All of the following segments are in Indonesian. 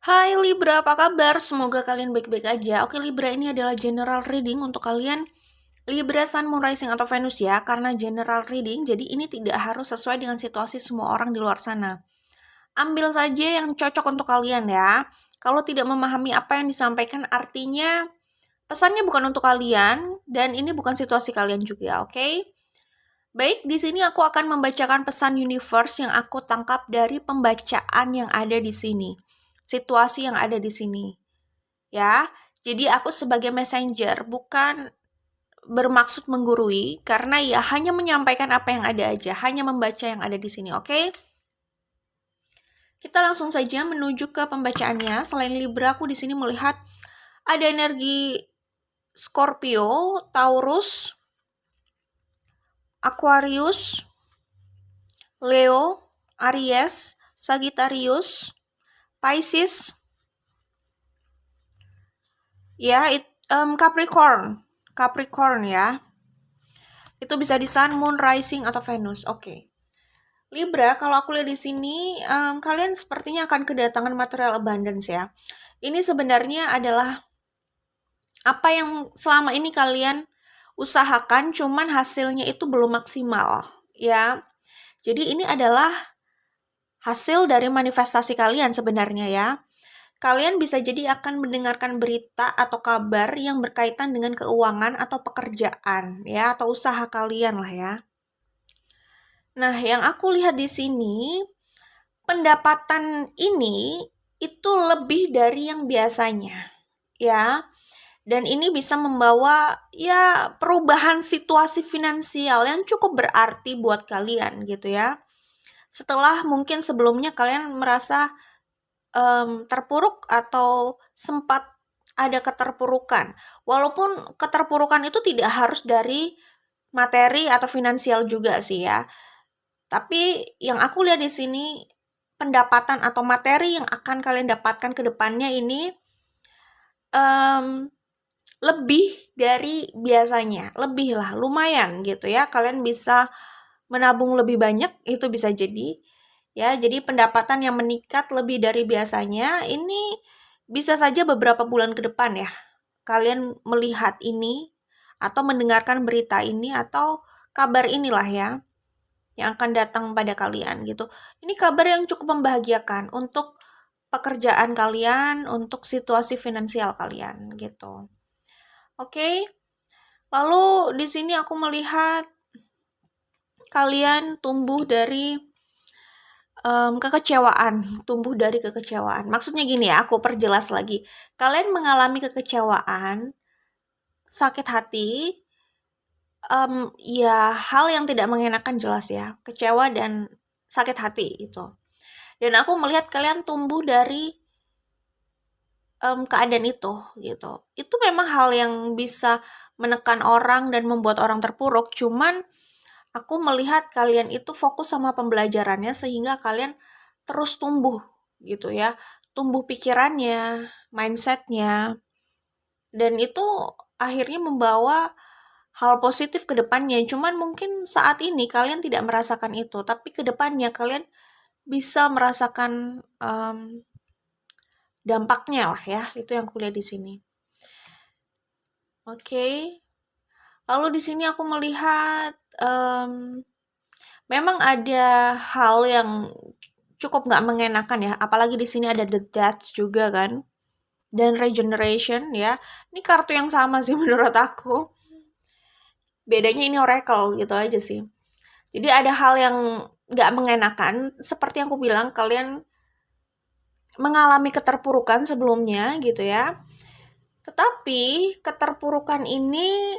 Hai Libra, apa kabar? Semoga kalian baik-baik aja. Oke Libra, ini adalah general reading untuk kalian Libra, Sun, Moon, Rising, atau Venus ya. Karena general reading, jadi ini tidak harus sesuai dengan situasi semua orang di luar sana. Ambil saja yang cocok untuk kalian ya. Kalau tidak memahami apa yang disampaikan, artinya pesannya bukan untuk kalian, dan ini bukan situasi kalian juga, oke? Baik, di sini aku akan membacakan pesan universe yang aku tangkap dari pembacaan yang ada di sini. Situasi yang ada di sini. Ya, jadi aku sebagai messenger bukan bermaksud menggurui karena ya hanya menyampaikan apa yang ada aja, hanya membaca yang ada di sini, oke? Kita langsung saja menuju ke pembacaannya. Selain Libra, aku di sini melihat ada energi Scorpio, Taurus, Aquarius, Leo, Aries, Sagittarius, Pisces, ya, Capricorn ya. Itu bisa di Sun, Moon, Rising, atau Venus. Oke. Libra, kalau aku lihat di sini, kalian sepertinya akan kedatangan material abundance ya. Ini sebenarnya adalah apa yang selama ini kalian usahakan, cuman hasilnya itu belum maksimal ya. Jadi ini adalah hasil dari manifestasi kalian sebenarnya ya. Kalian bisa jadi akan mendengarkan berita atau kabar yang berkaitan dengan keuangan atau pekerjaan ya, atau usaha kalian lah ya. Nah, yang aku lihat di sini, pendapatan ini itu lebih dari yang biasanya ya. Dan ini bisa membawa ya perubahan situasi finansial yang cukup berarti buat kalian gitu ya. Setelah mungkin sebelumnya kalian merasa terpuruk atau sempat ada keterpurukan. Walaupun keterpurukan itu tidak harus dari materi atau finansial juga sih ya. Tapi yang aku lihat di sini, pendapatan atau materi yang akan kalian dapatkan ke depannya ini lebih dari biasanya, lebih lah, lumayan gitu ya. Kalian bisa menabung lebih banyak, itu bisa jadi ya. Jadi pendapatan yang meningkat lebih dari biasanya ini bisa saja beberapa bulan ke depan ya. Kalian melihat ini atau mendengarkan berita ini atau kabar inilah ya yang akan datang pada kalian gitu. Ini kabar yang cukup membahagiakan untuk pekerjaan kalian, untuk situasi finansial kalian gitu. Oke. Lalu di sini aku melihat kalian tumbuh dari kekecewaan. Maksudnya gini ya, aku perjelas lagi. Kalian mengalami kekecewaan, sakit hati, ya hal yang tidak mengenakan jelas ya, kecewa dan sakit hati itu. Dan aku melihat kalian tumbuh dari keadaan itu gitu. Itu memang hal yang bisa menekan orang dan membuat orang terpuruk, cuman aku melihat kalian itu fokus sama pembelajarannya sehingga kalian terus tumbuh gitu ya. Tumbuh pikirannya, mindsetnya, dan itu akhirnya membawa hal positif ke depannya. Cuman mungkin saat ini kalian tidak merasakan itu, tapi ke depannya kalian bisa merasakan dampaknya lah ya. Itu yang kulihat di sini. Oke. Lalu di sini aku melihat memang ada hal yang cukup nggak mengenakan ya. Apalagi di sini ada the death juga kan. Dan regeneration ya. Ini kartu yang sama sih menurut aku. Bedanya ini oracle gitu aja sih. Jadi ada hal yang nggak mengenakan. Seperti yang aku bilang, kalian mengalami keterpurukan sebelumnya gitu ya. Tetapi keterpurukan ini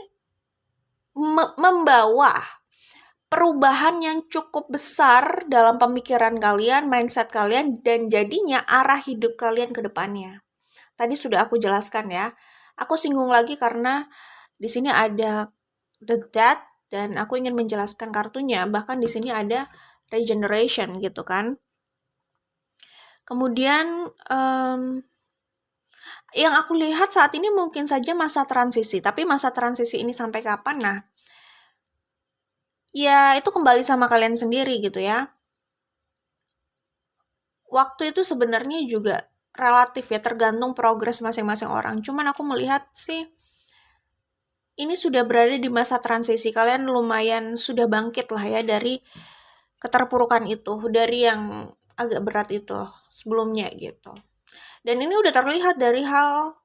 membawa perubahan yang cukup besar dalam pemikiran kalian, mindset kalian, dan jadinya arah hidup kalian ke depannya. Tadi sudah aku jelaskan ya. Aku singgung lagi karena di sini ada the death dan aku ingin menjelaskan kartunya. Bahkan di sini ada regeneration gitu kan. Kemudian yang aku lihat saat ini mungkin saja masa transisi. Tapi masa transisi ini sampai kapan? Nah, ya itu kembali sama kalian sendiri gitu ya. Waktu itu sebenarnya juga relatif ya, tergantung progres masing-masing orang. Cuman aku melihat sih ini sudah berada di masa transisi. Kalian lumayan sudah bangkit lah ya dari keterpurukan itu, dari yang agak berat itu sebelumnya gitu. Dan ini udah terlihat dari hal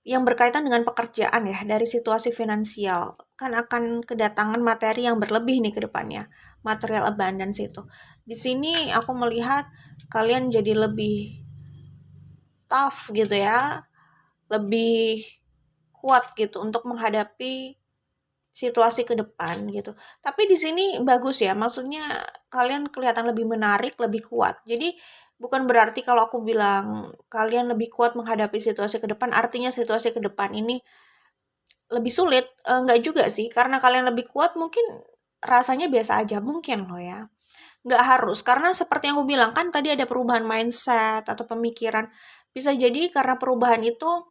yang berkaitan dengan pekerjaan ya, dari situasi finansial. Kan akan kedatangan materi yang berlebih nih ke depannya. Material abundance itu. Di sini aku melihat kalian jadi lebih tough gitu ya, lebih kuat gitu untuk menghadapi situasi ke depan gitu. Tapi di sini bagus ya, maksudnya kalian kelihatan lebih menarik, lebih kuat. Jadi bukan berarti kalau aku bilang kalian lebih kuat menghadapi situasi ke depan, artinya situasi ke depan ini lebih sulit. Enggak juga sih, karena kalian lebih kuat mungkin rasanya biasa aja, mungkin loh ya. Nggak harus, karena seperti yang aku bilang kan tadi ada perubahan mindset atau pemikiran. Bisa jadi karena perubahan itu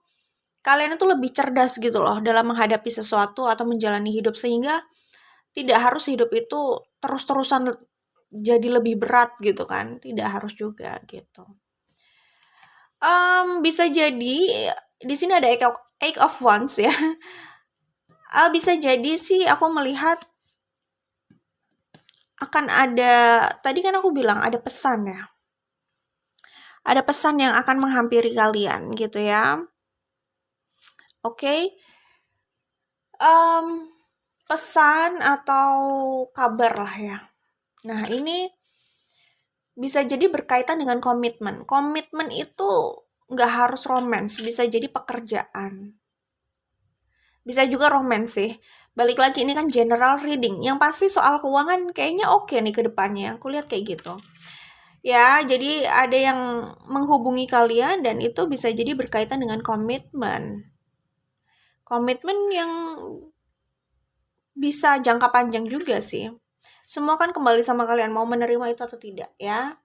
kalian itu lebih cerdas gitu loh dalam menghadapi sesuatu atau menjalani hidup, sehingga tidak harus hidup itu terus-terusan jadi lebih berat gitu kan, tidak harus juga gitu. Bisa jadi di sini ada Eight of Wands ya. Bisa jadi sih aku melihat akan ada, tadi kan aku bilang ada pesan ya. Ada pesan yang akan menghampiri kalian gitu ya. Oke. Pesan atau kabar lah ya. Nah, ini bisa jadi berkaitan dengan komitmen. Komitmen itu nggak harus romance, bisa jadi pekerjaan. Bisa juga romance sih. Balik lagi, ini kan general reading. Yang pasti soal keuangan kayaknya oke nih ke depannya. Aku lihat kayak gitu. Ya, jadi ada yang menghubungi kalian dan itu bisa jadi berkaitan dengan komitmen. Komitmen yang bisa jangka panjang juga sih. Semua kan kembali sama kalian mau menerima itu atau tidak ya.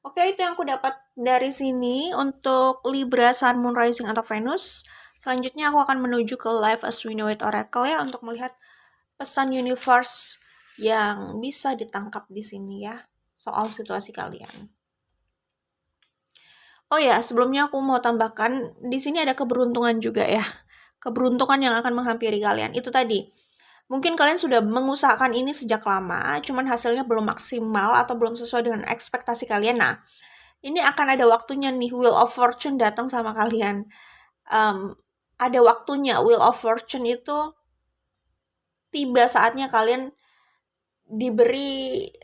Oke, itu yang aku dapat dari sini untuk Libra, Sun, Moon, Rising, atau Venus. Selanjutnya aku akan menuju ke Live as We Know It Oracle ya untuk melihat pesan universe yang bisa ditangkap di sini ya soal situasi kalian. Oh ya, sebelumnya aku mau tambahkan di sini ada keberuntungan juga ya. Keberuntungan yang akan menghampiri kalian. Itu tadi. Mungkin kalian sudah mengusahakan ini sejak lama, cuman hasilnya belum maksimal atau belum sesuai dengan ekspektasi kalian. Nah, ini akan ada waktunya nih, Wheel of Fortune datang sama kalian. Ada waktunya, Wheel of Fortune itu tiba saatnya kalian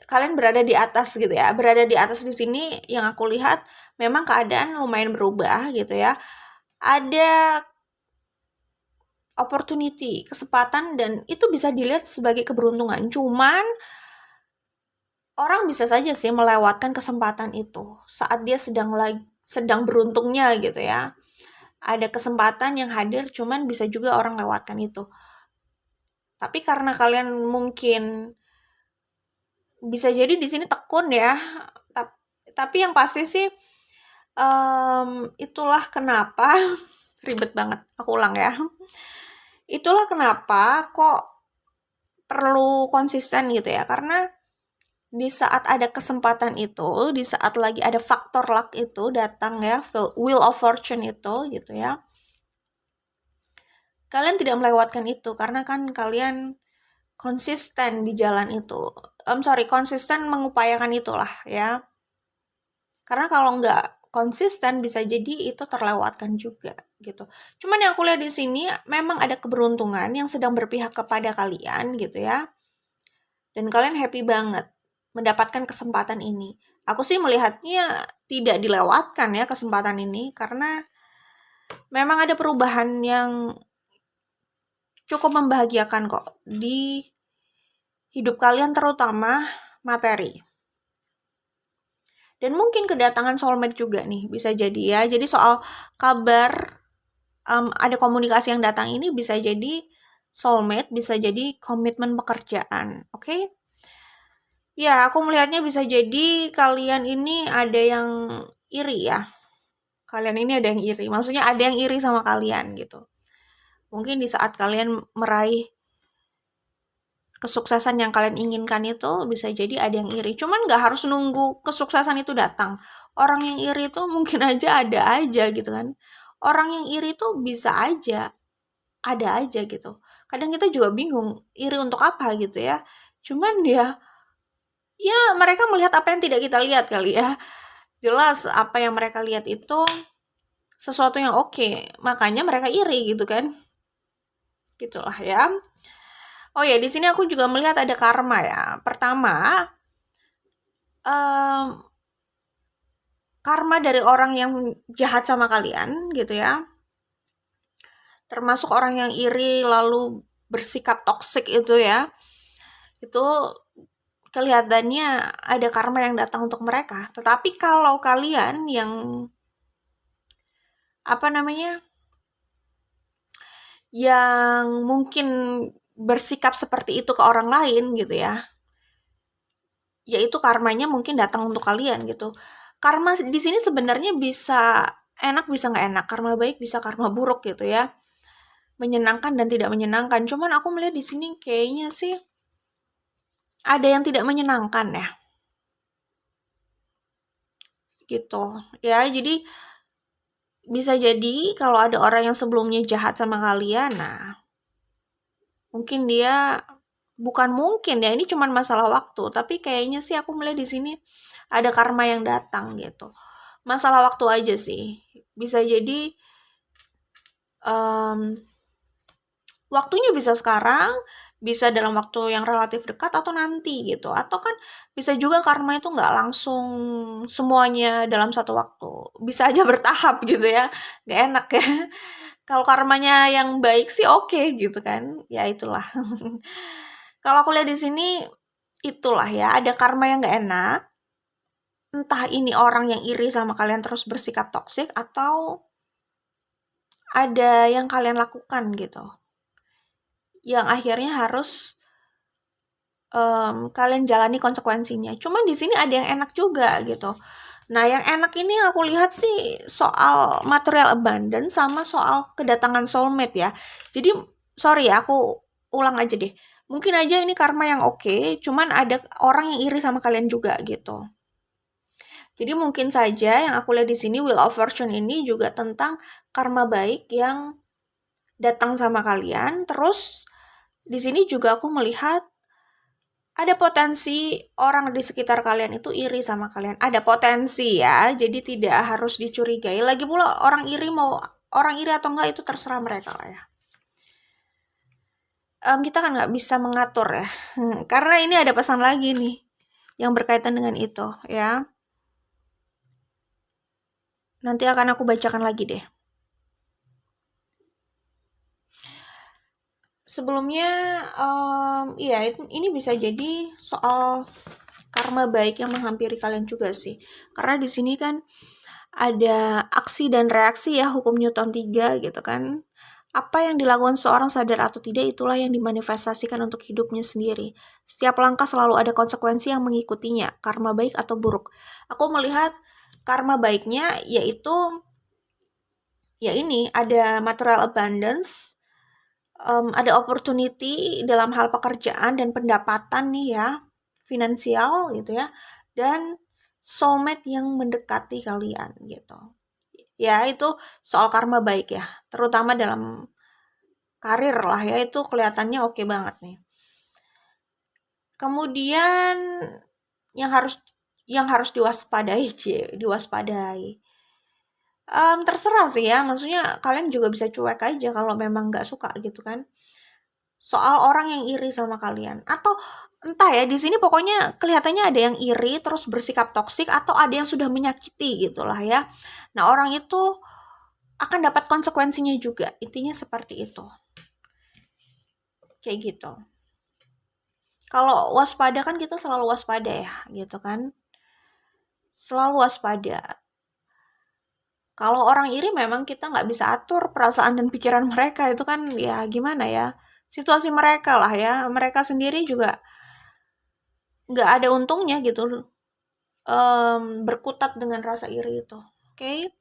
kalian berada di atas gitu ya. Berada di atas di sini yang aku lihat memang keadaan lumayan berubah gitu ya. Ada opportunity, kesempatan, dan itu bisa dilihat sebagai keberuntungan. Cuman orang bisa saja sih melewatkan kesempatan itu saat dia sedang beruntungnya gitu ya. Ada kesempatan yang hadir, cuman bisa juga orang lewatkan itu. Tapi karena kalian mungkin bisa jadi di sini tekun ya. Tapi yang pasti sih itulah kenapa ribet banget. Aku ulang ya. Itulah kenapa kok perlu konsisten gitu ya, karena di saat ada kesempatan itu, di saat lagi ada faktor luck itu datang ya, Wheel of Fortune itu gitu ya, kalian tidak melewatkan itu karena kan kalian konsisten di jalan itu. Konsisten mengupayakan itulah ya. Karena kalau nggak konsisten bisa jadi itu terlewatkan juga gitu. Cuman yang aku lihat di sini memang ada keberuntungan yang sedang berpihak kepada kalian gitu ya. Dan kalian happy banget mendapatkan kesempatan ini. Aku sih melihatnya tidak dilewatkan ya kesempatan ini karena memang ada perubahan yang cukup membahagiakan kok di hidup kalian, terutama materi. Dan mungkin kedatangan soulmate juga nih, bisa jadi ya. Jadi soal kabar, ada komunikasi yang datang ini bisa jadi soulmate, bisa jadi komitmen pekerjaan, oke? Ya, aku melihatnya bisa jadi kalian ini ada yang iri ya. Kalian ini ada yang iri, maksudnya ada yang iri sama kalian gitu. Mungkin di saat kalian meraih kesuksesan yang kalian inginkan itu bisa jadi ada yang iri. Cuman nggak harus nunggu kesuksesan itu datang Orang yang iri itu mungkin aja ada aja gitu kan. Orang yang iri itu bisa aja, ada aja gitu. Kadang kita juga bingung, iri untuk apa gitu ya. Cuman ya mereka melihat apa yang tidak kita lihat kali ya. Jelas apa yang mereka lihat itu sesuatu yang oke, makanya mereka iri gitu kan. Gitulah ya. Oh ya, di sini aku juga melihat ada karma ya. Pertama, em, karma dari orang yang jahat sama kalian gitu ya. Termasuk orang yang iri lalu bersikap toksik itu ya. Itu kelihatannya ada karma yang datang untuk mereka. Tetapi kalau kalian yang apa namanya? Yang mungkin bersikap seperti itu ke orang lain gitu ya. Yaitu karmanya mungkin datang untuk kalian gitu. Karma di sini sebenarnya bisa enak bisa nggak enak, karma baik bisa karma buruk gitu ya. Menyenangkan dan tidak menyenangkan. Cuman aku melihat di sini kayaknya sih ada yang tidak menyenangkan ya. Gitu. Ya, jadi bisa jadi kalau ada orang yang sebelumnya jahat sama kalian, nah mungkin dia bukan mungkin ya, ini cuma masalah waktu, tapi kayaknya sih aku melihat di sini ada karma yang datang gitu. Masalah waktu aja sih. Bisa jadi waktunya bisa sekarang, bisa dalam waktu yang relatif dekat atau nanti gitu. Atau kan bisa juga karma itu nggak langsung semuanya dalam satu waktu. Bisa aja bertahap gitu ya. Nggak enak ya. Kalau karmanya yang baik sih oke gitu kan. Ya itulah. Kalau aku lihat di sini itulah ya, ada karma yang nggak enak. Entah ini orang yang iri sama kalian terus bersikap toksik atau ada yang kalian lakukan gitu. Yang akhirnya harus kalian jalani konsekuensinya. Cuman di sini ada yang enak juga gitu. Nah, yang enak ini aku lihat sih soal material abundance sama soal kedatangan soulmate ya. Jadi sorry ya, aku ulang aja deh. Mungkin aja ini karma yang oke, cuman ada orang yang iri sama kalian juga gitu. Jadi mungkin saja yang aku lihat di sini Wheel of Fortune ini juga tentang karma baik yang datang sama kalian. Terus di sini juga aku melihat ada potensi orang di sekitar kalian itu iri sama kalian. Ada potensi ya, jadi tidak harus dicurigai. Lagi pula orang iri atau enggak itu terserah mereka lah ya. Kita kan nggak bisa mengatur ya, karena ini ada pesan lagi nih yang berkaitan dengan itu ya. Nanti akan aku bacakan lagi deh. Sebelumnya, iya ini bisa jadi soal karma baik yang menghampiri kalian juga sih. Karena di sini kan ada aksi dan reaksi ya, hukum Newton 3 gitu kan. Apa yang dilakukan seorang sadar atau tidak itulah yang dimanifestasikan untuk hidupnya sendiri. Setiap langkah selalu ada konsekuensi yang mengikutinya, karma baik atau buruk. Aku melihat karma baiknya yaitu ya ini ada material abundance, ada opportunity dalam hal pekerjaan dan pendapatan nih ya, finansial gitu ya, dan soulmate yang mendekati kalian gitu. Ya itu soal karma baik ya, terutama dalam karir lah ya, itu kelihatannya oke banget nih. Kemudian yang harus diwaspadai. Terserah sih ya, maksudnya kalian juga bisa cuek aja kalau memang nggak suka gitu kan. Soal orang yang iri sama kalian atau entah ya, di sini pokoknya kelihatannya ada yang iri terus bersikap toksik atau ada yang sudah menyakiti gitulah ya. Nah, orang itu akan dapat konsekuensinya juga. Intinya seperti itu. Kayak gitu. Kalau waspada kan kita selalu waspada ya, gitu kan. Selalu waspada. Kalau orang iri memang kita nggak bisa atur perasaan dan pikiran mereka, itu kan ya gimana ya, situasi mereka lah ya, mereka sendiri juga nggak ada untungnya gitu berkutat dengan rasa iri itu. Oke.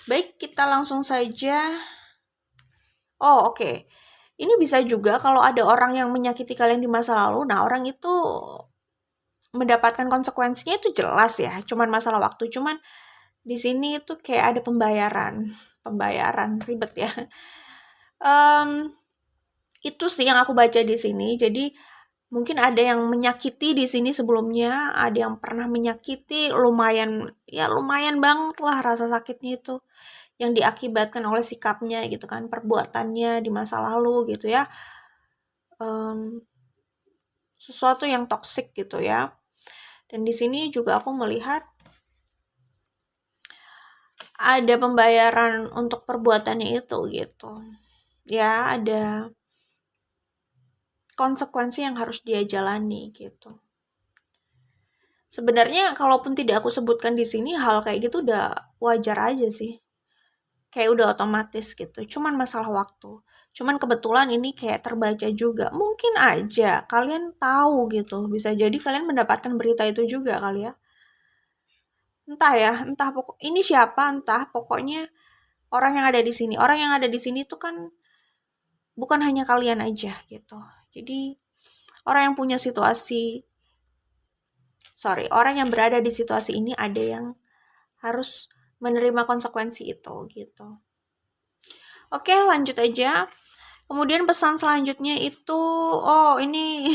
Baik, kita langsung saja. Oh, oke. Ini bisa juga kalau ada orang yang menyakiti kalian di masa lalu, nah orang itu mendapatkan konsekuensinya itu jelas ya, cuman masalah waktu. Cuman di sini itu kayak ada pembayaran ribet ya. Itu sih yang aku baca di sini. Jadi mungkin ada yang menyakiti di sini sebelumnya, ada yang pernah menyakiti, lumayan banget lah rasa sakitnya itu yang diakibatkan oleh sikapnya gitu kan, perbuatannya di masa lalu gitu ya. Sesuatu yang toksik gitu ya. Dan di sini juga aku melihat ada pembayaran untuk perbuatannya itu gitu. Ya, ada konsekuensi yang harus dia jalani gitu. Sebenarnya kalaupun tidak aku sebutkan di sini, hal kayak gitu udah wajar aja sih. Kayak udah otomatis gitu. Cuman masalah waktu. Cuman kebetulan ini kayak terbaca juga. Mungkin aja kalian tahu gitu. Bisa jadi kalian mendapatkan berita itu juga kali ya. Entah ini siapa, entah pokoknya orang yang ada di sini. Orang yang ada di sini tuh kan bukan hanya kalian aja gitu. Jadi orang yang berada di situasi ini ada yang harus menerima konsekuensi itu gitu. Oke, lanjut aja. Kemudian pesan selanjutnya itu, ini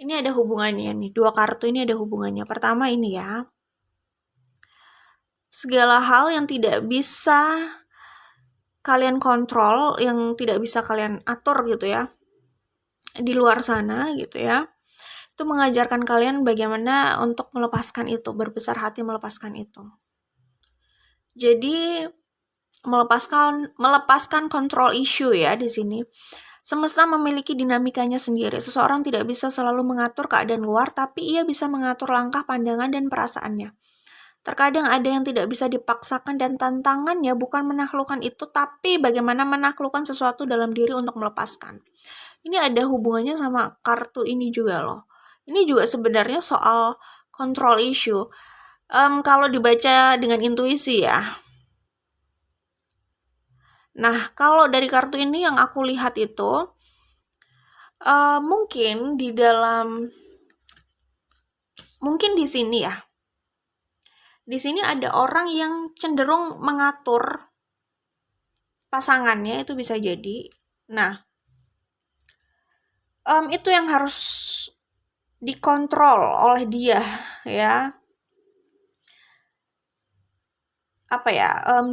ini ada hubungannya nih. 2 kartu ini ada hubungannya. Pertama ini ya. Segala hal yang tidak bisa kalian kontrol, yang tidak bisa kalian atur gitu ya, di luar sana gitu ya, itu mengajarkan kalian bagaimana untuk melepaskan itu, berbesar hati melepaskan itu. Jadi melepaskan kontrol issue ya di sini. Semesta memiliki dinamikanya sendiri. Seseorang tidak bisa selalu mengatur keadaan luar, tapi ia bisa mengatur langkah, pandangan, dan perasaannya. Terkadang ada yang tidak bisa dipaksakan dan tantangannya bukan menaklukkan itu, tapi bagaimana menaklukkan sesuatu dalam diri untuk melepaskan. Ini ada hubungannya sama kartu ini juga loh. Ini juga sebenarnya soal control issue. Kalau dibaca dengan intuisi ya. Nah, kalau dari kartu ini yang aku lihat itu, mungkin di sini ya. Di sini ada orang yang cenderung mengatur pasangannya, itu bisa jadi. Nah, itu yang harus dikontrol oleh dia ya.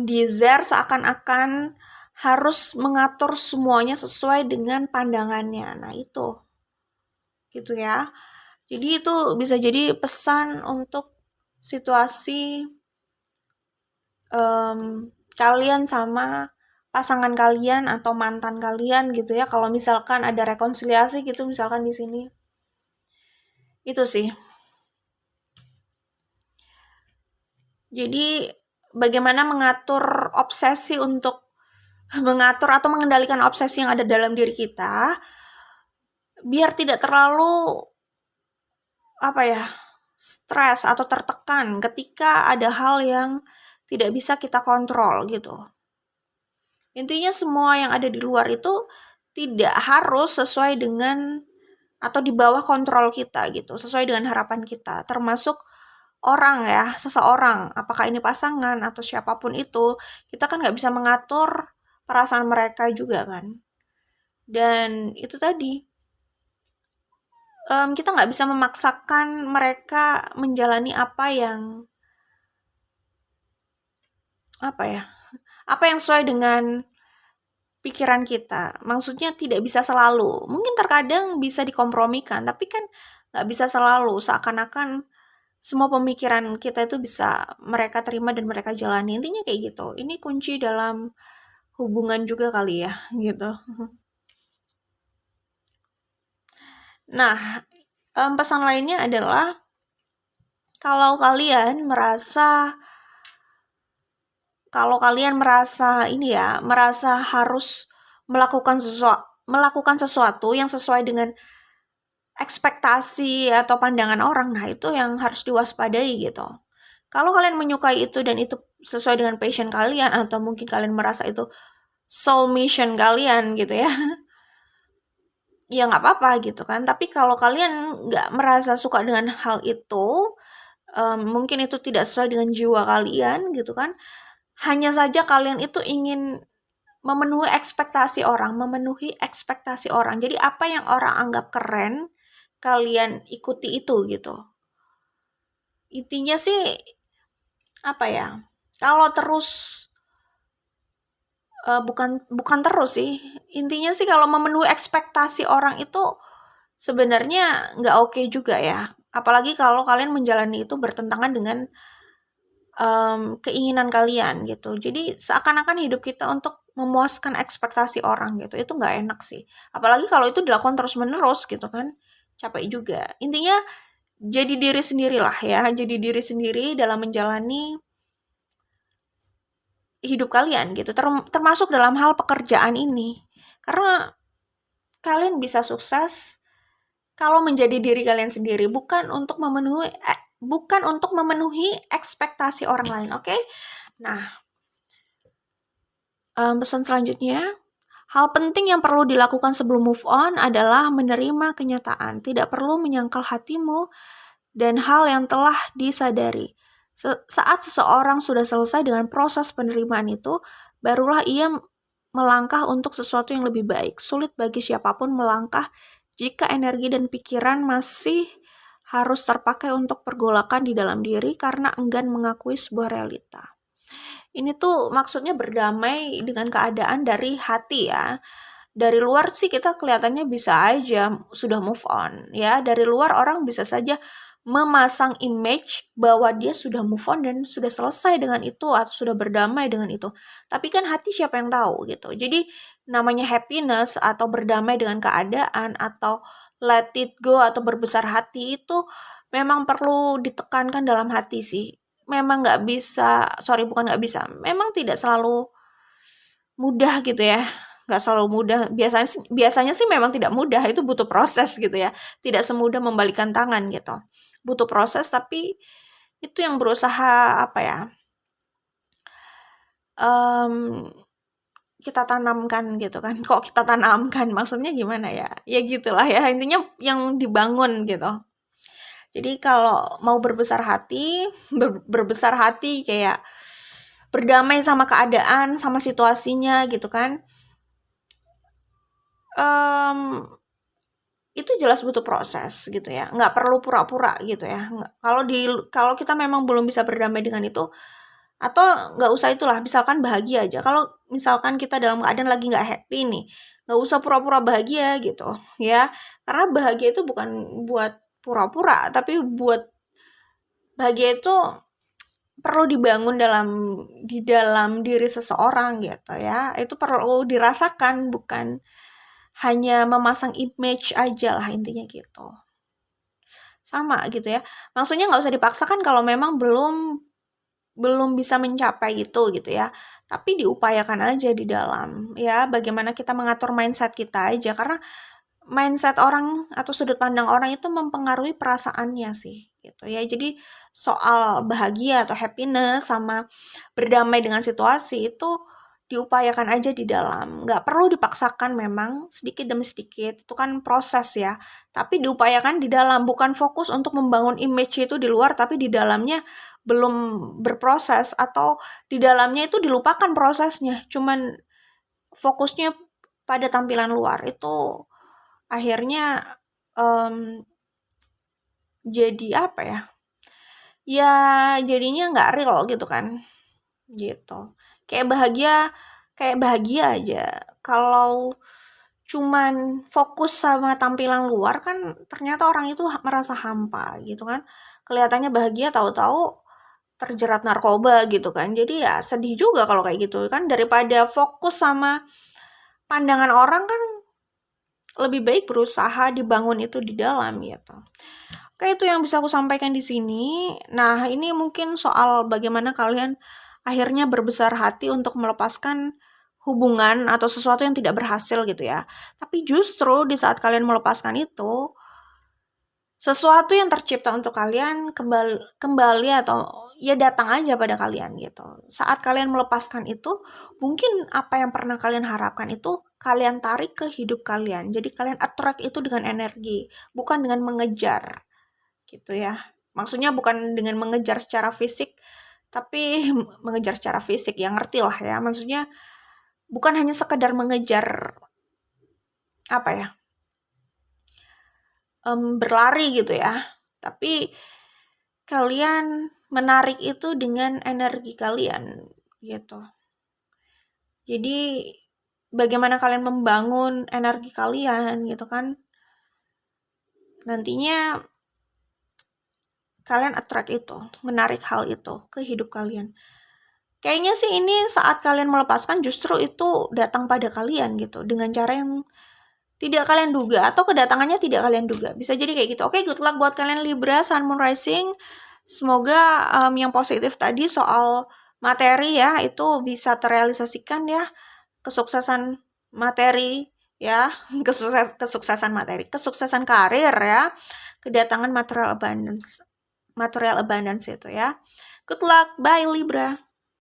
Desire seakan-akan harus mengatur semuanya sesuai dengan pandangannya. Nah, itu. Gitu ya. Jadi itu bisa jadi pesan untuk situasi kalian sama pasangan kalian atau mantan kalian gitu ya. Kalau misalkan ada rekonsiliasi gitu misalkan di sini. Itu sih. Jadi bagaimana mengatur obsesi untuk mengatur atau mengendalikan obsesi yang ada dalam diri kita biar tidak terlalu stres atau tertekan ketika ada hal yang tidak bisa kita kontrol gitu. Intinya semua yang ada di luar itu tidak harus sesuai dengan atau di bawah kontrol kita gitu, sesuai dengan harapan kita, termasuk orang ya, seseorang, apakah ini pasangan atau siapapun itu, kita kan nggak bisa mengatur perasaan mereka juga kan. Dan itu tadi, kita nggak bisa memaksakan mereka menjalani apa yang sesuai dengan pikiran kita. Maksudnya tidak bisa selalu. Mungkin terkadang bisa dikompromikan, tapi kan nggak bisa selalu. Seakan-akan semua pemikiran kita itu bisa mereka terima dan mereka jalani. Intinya kayak gitu. Ini kunci dalam hubungan juga kali ya, gitu. Nah, pesan lainnya adalah kalau kalian merasa harus melakukan sesuatu yang sesuai dengan ekspektasi atau pandangan orang, nah itu yang harus diwaspadai gitu. Kalau kalian menyukai itu dan itu sesuai dengan passion kalian atau mungkin kalian merasa itu soul mission kalian gitu ya. ya nggak apa-apa gitu kan. Tapi kalau kalian nggak merasa suka dengan hal itu, mungkin itu tidak sesuai dengan jiwa kalian gitu kan, hanya saja kalian itu ingin memenuhi ekspektasi orang. Jadi apa yang orang anggap keren, kalian ikuti itu gitu. Intinya sih apa ya? Kalau terus bukan terus sih. Intinya sih kalau memenuhi ekspektasi orang itu sebenarnya nggak oke juga ya. Apalagi kalau kalian menjalani itu bertentangan dengan keinginan kalian gitu. Jadi seakan-akan hidup kita untuk memuaskan ekspektasi orang gitu. Itu nggak enak sih. Apalagi kalau itu dilakukan terus-menerus gitu kan. Capek juga. Intinya jadi diri sendirilah ya. Jadi diri sendiri dalam menjalani hidup kalian gitu. Termasuk dalam hal pekerjaan ini. Karena kalian bisa sukses kalau menjadi diri kalian sendiri, bukan untuk memenuhi ekspektasi orang lain, oke? Nah, pesan selanjutnya, hal penting yang perlu dilakukan sebelum move on adalah menerima kenyataan. Tidak perlu menyangkal hatimu dan hal yang telah disadari. Saat seseorang sudah selesai dengan proses penerimaan itu, barulah ia melangkah untuk sesuatu yang lebih baik. Sulit bagi siapapun melangkah jika energi dan pikiran masih harus terpakai untuk pergolakan di dalam diri karena enggan mengakui sebuah realita. Ini tuh maksudnya berdamai dengan keadaan dari hati ya. Dari luar sih kita kelihatannya bisa aja sudah move on ya. Dari luar orang bisa saja memasang image bahwa dia sudah move on dan sudah selesai dengan itu atau sudah berdamai dengan itu. Tapi kan hati siapa yang tahu gitu. Jadi namanya happiness atau berdamai dengan keadaan atau let it go atau berbesar hati itu memang perlu ditekankan dalam hati sih. Memang nggak bisa, bukan nggak bisa, memang tidak selalu mudah gitu ya. Nggak selalu mudah, biasanya sih memang tidak mudah, itu butuh proses gitu ya. Tidak semudah membalikan tangan gitu. Butuh proses, tapi itu yang berusaha apa ya, kita tanamkan gitu kan. Kok kita tanamkan, maksudnya gimana ya, ya gitulah ya, intinya yang dibangun gitu. Jadi kalau mau berbesar hati, berbesar hati kayak berdamai sama keadaan, sama situasinya gitu kan, itu jelas butuh proses gitu ya, nggak perlu pura-pura gitu ya. Kalau kita memang belum bisa berdamai dengan itu, atau nggak usah itulah, misalkan bahagia aja. Kalau misalkan kita dalam keadaan lagi nggak happy nih, nggak usah pura-pura bahagia gitu ya, karena bahagia itu bukan buat pura-pura, tapi buat bahagia itu perlu dibangun di dalam diri seseorang gitu ya. Itu perlu dirasakan, bukan hanya memasang image aja lah, intinya gitu. Sama gitu ya. Maksudnya nggak usah dipaksakan kalau memang belum bisa mencapai itu gitu ya. Tapi diupayakan aja di dalam ya. Bagaimana kita mengatur mindset kita aja, karena mindset orang atau sudut pandang orang itu mempengaruhi perasaannya sih gitu ya. Jadi soal bahagia atau happiness sama berdamai dengan situasi itu diupayakan aja di dalam. Nggak perlu dipaksakan, memang sedikit demi sedikit. Itu kan proses ya. Tapi diupayakan di dalam, bukan fokus untuk membangun image itu di luar, tapi di dalamnya belum berproses, atau di dalamnya itu dilupakan prosesnya. Cuman fokusnya pada tampilan luar. Itu akhirnya jadi apa ya? Ya jadinya nggak real gitu kan. Gitu. Kayak bahagia aja. Kalau cuman fokus sama tampilan luar kan ternyata orang itu merasa hampa gitu kan. Kelihatannya bahagia, tahu-tahu terjerat narkoba gitu kan. Jadi ya sedih juga kalau kayak gitu kan, daripada fokus sama pandangan orang kan lebih baik berusaha dibangun itu di dalam gitu. Oke, itu yang bisa aku sampaikan di sini. Nah, ini mungkin soal bagaimana kalian akhirnya berbesar hati untuk melepaskan hubungan atau sesuatu yang tidak berhasil gitu ya. Tapi justru di saat kalian melepaskan itu, sesuatu yang tercipta untuk kalian kembali atau ya datang aja pada kalian gitu. Saat kalian melepaskan itu, mungkin apa yang pernah kalian harapkan itu kalian tarik ke hidup kalian. Jadi kalian attract itu dengan energi, bukan dengan mengejar. Gitu ya. Maksudnya bukan dengan mengejar secara fisik, tapi mengejar secara fisik, ya ngerti lah ya. Maksudnya bukan hanya sekedar mengejar apa ya, berlari gitu ya, tapi kalian menarik itu dengan energi kalian gitu. Jadi bagaimana kalian membangun energi kalian gitu kan, nantinya kalian attract itu, menarik hal itu ke hidup kalian. Kayaknya sih ini saat kalian melepaskan justru itu datang pada kalian gitu, dengan cara yang tidak kalian duga, atau kedatangannya tidak kalian duga. Bisa jadi kayak gitu. Oke, good luck buat kalian Libra, Sun, Moon, Rising. Semoga yang positif tadi soal materi ya, itu bisa terrealisasikan ya. Kesuksesan materi ya, kesuksesan materi, kesuksesan karir ya, kedatangan material abundance itu ya. Good luck, bye Libra.